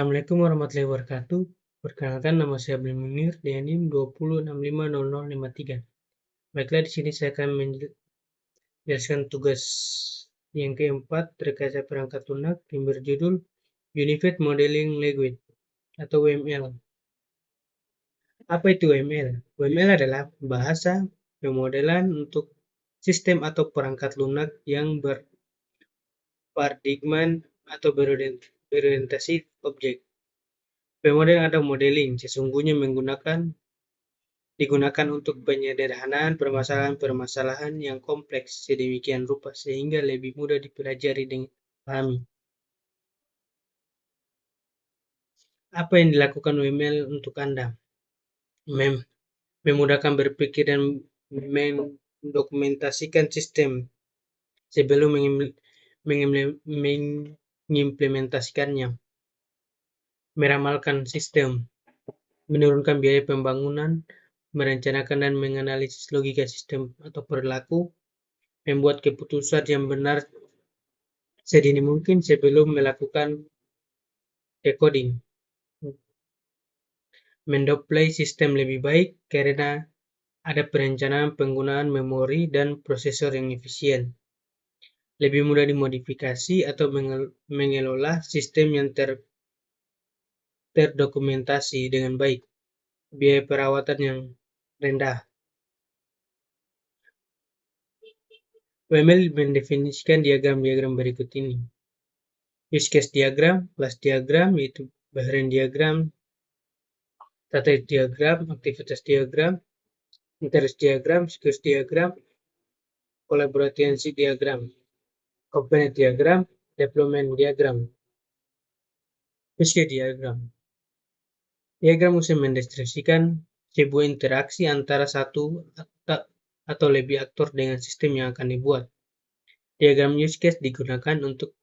Assalamualaikum warahmatullahi wabarakatuh. Perkenalkan, nama saya Abdul Munir dengan NIM 20650053. Baiklah, di sini saya akan menjelaskan tugas yang keempat terkait perangkat lunak yang berjudul Unified Modeling Language atau UML. Apa itu UML? UML adalah bahasa pemodelan untuk sistem atau perangkat lunak yang berparadigma atau berorientasi objek. Pemodel atau modeling sesungguhnya digunakan untuk penyederhanaan permasalahan-permasalahan yang kompleks sedemikian rupa sehingga lebih mudah dipelajari dan dipahami. Apa yang dilakukan UML untuk Anda? Memudahkan berpikir dan mendokumentasikan sistem sebelum mengimplementasikannya. Meramalkan sistem, menurunkan biaya pembangunan, merencanakan dan menganalisis logika sistem atau perilaku, membuat keputusan yang benar sedini mungkin sebelum melakukan decoding. Mendeploy sistem lebih baik karena ada perencanaan penggunaan memori dan prosesor yang efisien. Lebih mudah dimodifikasi atau mengelola sistem yang terdokumentasi dengan baik. Biaya perawatan yang rendah. UML mendefinisikan diagram-diagram berikut ini. Use case diagram, class diagram, yaitu baseline diagram, data diagram, aktivitas diagram, interest diagram, sequence diagram, collaboration diagram, component diagram, deployment diagram. Use case diagram. Diagram usaha mendeskripsikan sebuah interaksi antara satu atau lebih aktor dengan sistem yang akan dibuat. Diagram use case digunakan untuk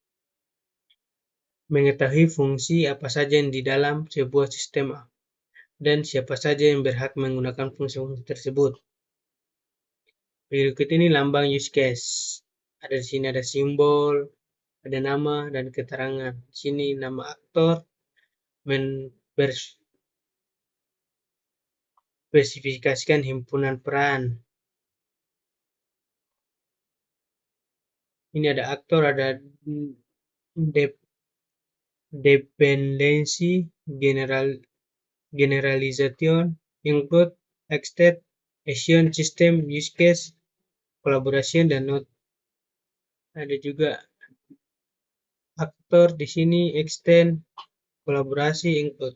mengetahui fungsi apa saja yang di dalam sebuah sistem dan siapa saja yang berhak menggunakan fungsi-fungsi tersebut. Berikut ini lambang use case. Di sini ada simbol, ada nama dan keterangan. Di sini nama aktor spesifikasikan himpunan peran. Ini ada aktor, ada dependency, generalization, include, extend, action, system, use case, collaboration, dan node. Ada juga aktor di sini, extend, kolaborasi, include.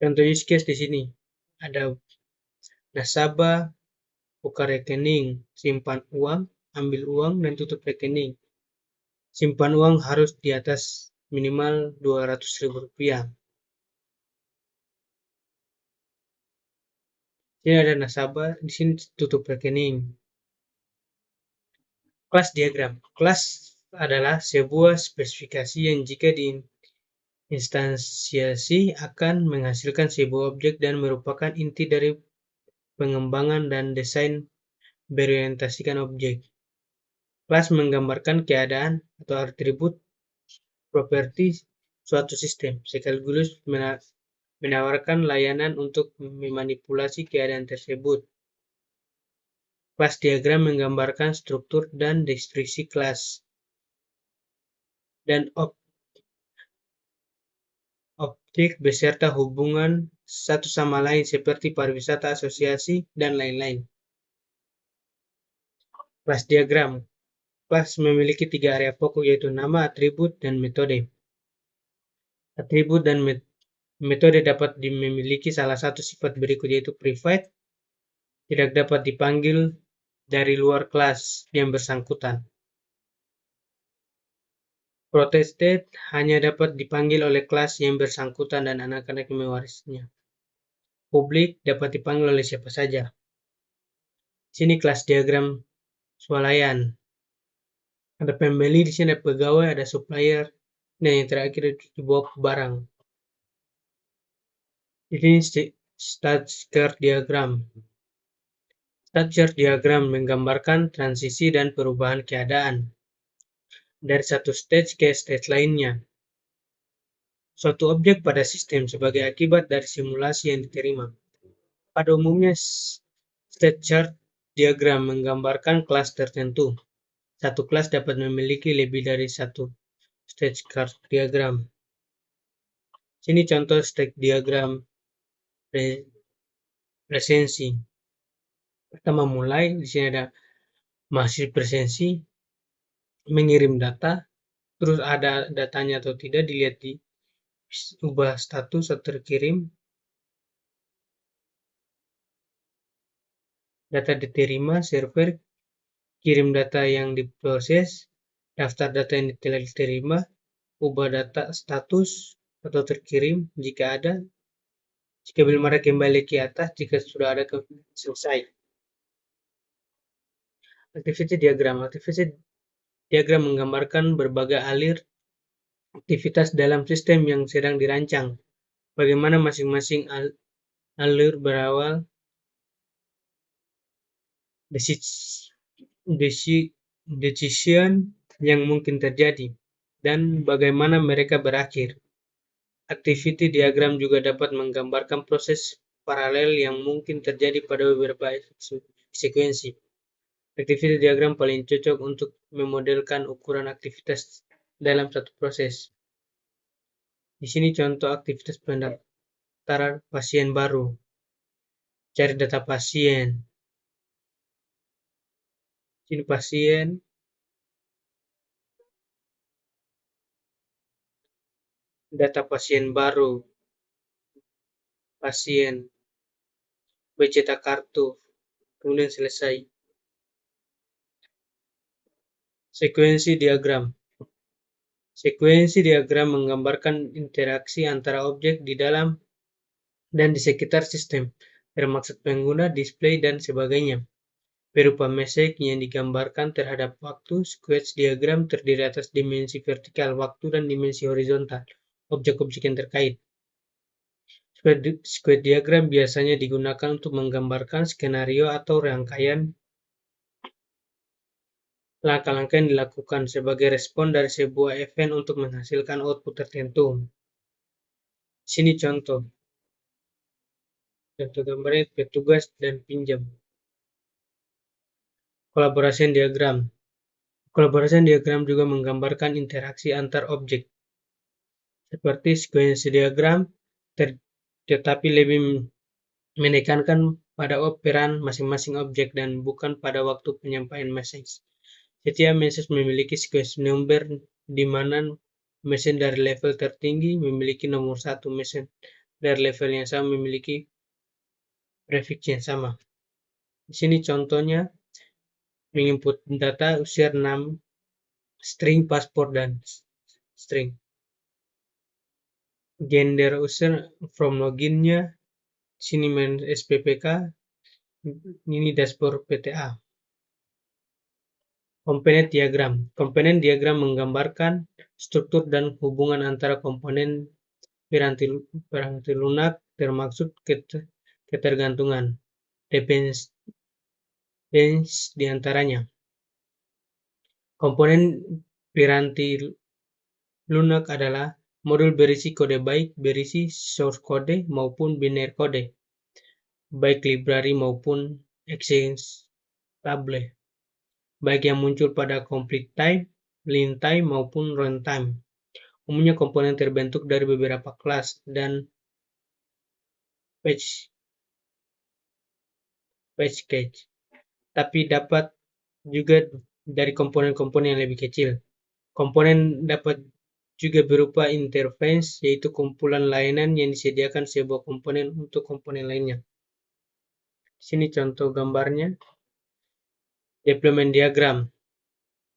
Contoh use case di sini ada nasabah, buka rekening, simpan uang, ambil uang, dan tutup rekening. Simpan uang harus di atas minimal Rp200.000. Ini ada nasabah, di sini tutup rekening. Kelas diagram. Kelas adalah sebuah spesifikasi yang jika diinstansiasi akan menghasilkan sebuah objek dan merupakan inti dari pengembangan dan desain berorientasikan objek. Kelas menggambarkan keadaan atau atribut properti suatu sistem, sekaligus menawarkan layanan untuk memanipulasi keadaan tersebut. Kelas diagram menggambarkan struktur dan deskripsi kelas dan objek beserta hubungan satu sama lain seperti pariwisata, asosiasi, dan lain-lain. Kelas diagram. Kelas memiliki 3 area pokok yaitu nama, atribut, dan metode. Atribut dan metode dapat memiliki salah satu sifat berikut yaitu private, tidak dapat dipanggil dari luar kelas yang bersangkutan. Protected hanya dapat dipanggil oleh kelas yang bersangkutan dan anak-anak yang mewarisnya. Publik dapat dipanggil oleh siapa saja. Sini kelas diagram swalayan. Ada pembeli, di sini ada pegawai, ada supplier, dan yang terakhir itu bawa barang. Ini structure diagram. Structure diagram menggambarkan transisi dan perubahan keadaan. dari satu stage ke stage lainnya. Suatu objek pada sistem sebagai akibat dari simulasi yang diterima. Pada umumnya, state chart diagram menggambarkan kelas tertentu. Satu kelas dapat memiliki lebih dari satu stage chart diagram. Sini contoh state diagram presensi. Pertama mulai, di sini ada masih presensi, mengirim data, terus ada datanya atau tidak, dilihat di ubah status atau terkirim, data diterima, server, kirim data yang diproses, daftar data yang telah diterima, ubah data status atau terkirim jika ada, jika belum ada kembali ke atas, jika sudah ada selesai. Activity diagram. Activity diagram menggambarkan berbagai alir aktivitas dalam sistem yang sedang dirancang. Bagaimana masing-masing alur berawal, decision yang mungkin terjadi, dan bagaimana mereka berakhir. Activity diagram juga dapat menggambarkan proses paralel yang mungkin terjadi pada beberapa sekuensi. Activity diagram paling cocok untuk memodelkan ukuran aktivitas dalam satu proses. Di sini contoh aktivitas pendaftaran pasien baru. Cari data pasien. Sini pasien. Data pasien baru. Pasien. Bercetak kartu. Kemudian selesai. Sekuensi diagram. Sekuensi diagram menggambarkan interaksi antara objek di dalam dan di sekitar sistem, termasuk pengguna, display, dan sebagainya. Berupa message yang digambarkan terhadap waktu, squash diagram terdiri atas dimensi vertikal waktu dan dimensi horizontal, objek-objek yang terkait. Square diagram biasanya digunakan untuk menggambarkan skenario atau rangkaian langkah-langkah yang dilakukan sebagai respon dari sebuah event untuk menghasilkan output tertentu. Sini contoh. Contoh gambarnya petugas dan pinjam. Kolaborasi diagram. Kolaborasi diagram juga menggambarkan interaksi antar objek. Seperti sekuensi diagram, tetapi lebih menekankan pada peran masing-masing objek dan bukan pada waktu penyampaian message. Setiap message memiliki sekuensi nomor di mana message dari level tertinggi memiliki nomor satu, message dari level yang sama memiliki prefix yang sama. Di sini contohnya menginput data user nama, string, paspor, dan string. Gender user from loginnya, sini SPPK, ini dashboard PTA. Komponen diagram. Komponen diagram menggambarkan struktur dan hubungan antara komponen piranti lunak termaksud ketergantungan, depends di antaranya. Komponen piranti lunak adalah modul berisi kode baik berisi source code maupun binary code, baik library maupun executable, baik yang muncul pada complete time, line time maupun runtime. Umumnya komponen terbentuk dari beberapa kelas dan package, tapi dapat juga dari komponen-komponen yang lebih kecil. Komponen dapat juga berupa interface, yaitu kumpulan layanan yang disediakan sebuah komponen untuk komponen lainnya. Sini contoh gambarnya. Deployment diagram.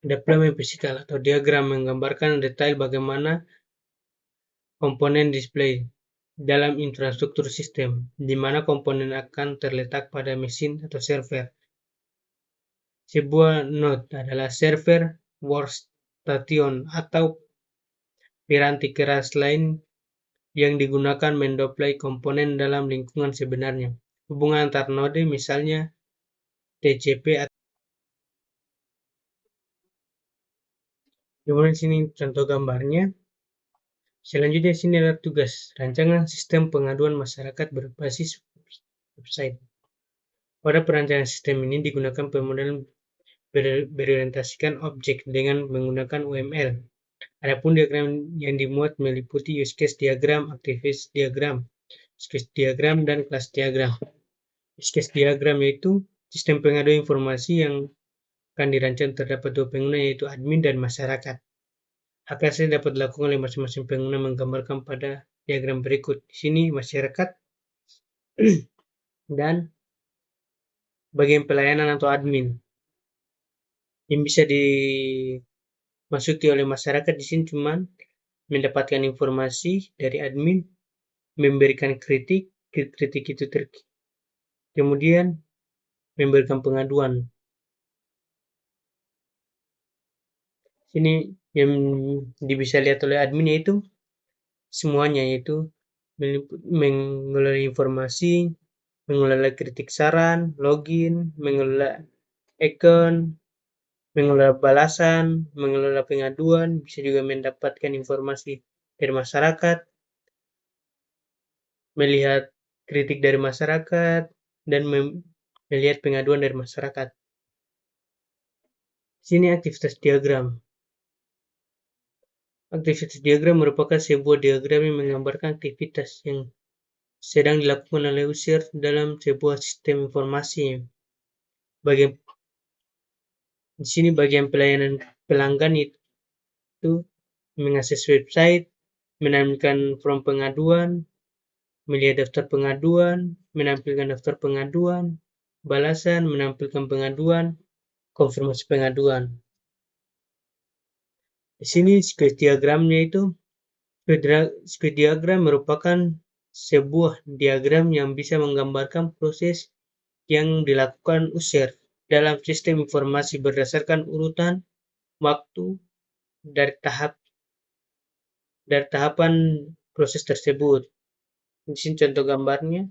Deployment fisikal atau diagram menggambarkan detail bagaimana komponen display dalam infrastruktur sistem, di mana komponen akan terletak pada mesin atau server. Sebuah node adalah server, workstation, atau piranti keras lain yang digunakan mendeploy komponen dalam lingkungan sebenarnya. Hubungan antar node misalnya TCP Kemudian sini contoh gambarnya. Selanjutnya sini adalah tugas rancangan sistem pengaduan masyarakat berbasis website. Pada perancangan sistem ini digunakan pemodelan berorientasikan objek dengan menggunakan UML. Adapun diagram yang dimuat meliputi use case diagram, activity diagram, use case diagram, dan kelas diagram. Use case diagram yaitu sistem pengaduan informasi yang akan dirancang terdapat dua pengguna yaitu admin dan masyarakat. Aksesnya dapat dilakukan oleh masing-masing pengguna menggambarkan pada diagram berikut. Di sini masyarakat dan bagian pelayanan atau admin yang bisa dimasuki oleh masyarakat di sini cuman mendapatkan informasi dari admin, memberikan kritik itu kemudian memberikan pengaduan. Sini yang bisa lihat oleh admin yaitu semuanya, yaitu mengelola informasi, mengelola kritik saran, login, mengelola account, mengelola balasan, mengelola pengaduan, bisa juga mendapatkan informasi dari masyarakat, melihat kritik dari masyarakat, dan melihat pengaduan dari masyarakat. Sini aktivitas diagram. Aktivitas diagram merupakan sebuah diagram yang menggambarkan aktivitas yang sedang dilakukan oleh user dalam sebuah sistem informasi. Di sini bagian pelayanan pelanggan itu mengakses website, menampilkan form pengaduan, melihat daftar pengaduan, menampilkan daftar pengaduan, balasan, menampilkan pengaduan, konfirmasi pengaduan. Di sini square diagramnya itu, square diagram merupakan sebuah diagram yang bisa menggambarkan proses yang dilakukan user dalam sistem informasi berdasarkan urutan waktu dari tahapan proses tersebut. Di sini contoh gambarnya.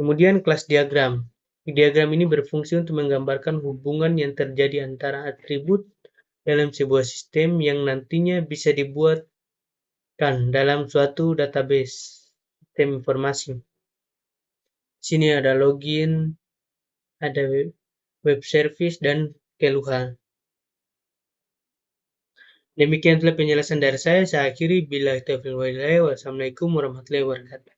Kemudian kelas diagram. Diagram ini berfungsi untuk menggambarkan hubungan yang terjadi antara atribut dalam sebuah sistem yang nantinya bisa dibuatkan dalam suatu database sistem informasi. Di sini ada login, ada web service, dan keluhan. Demikian telah penjelasan dari saya akhiri. Wassalamualaikum warahmatullahi wabarakatuh.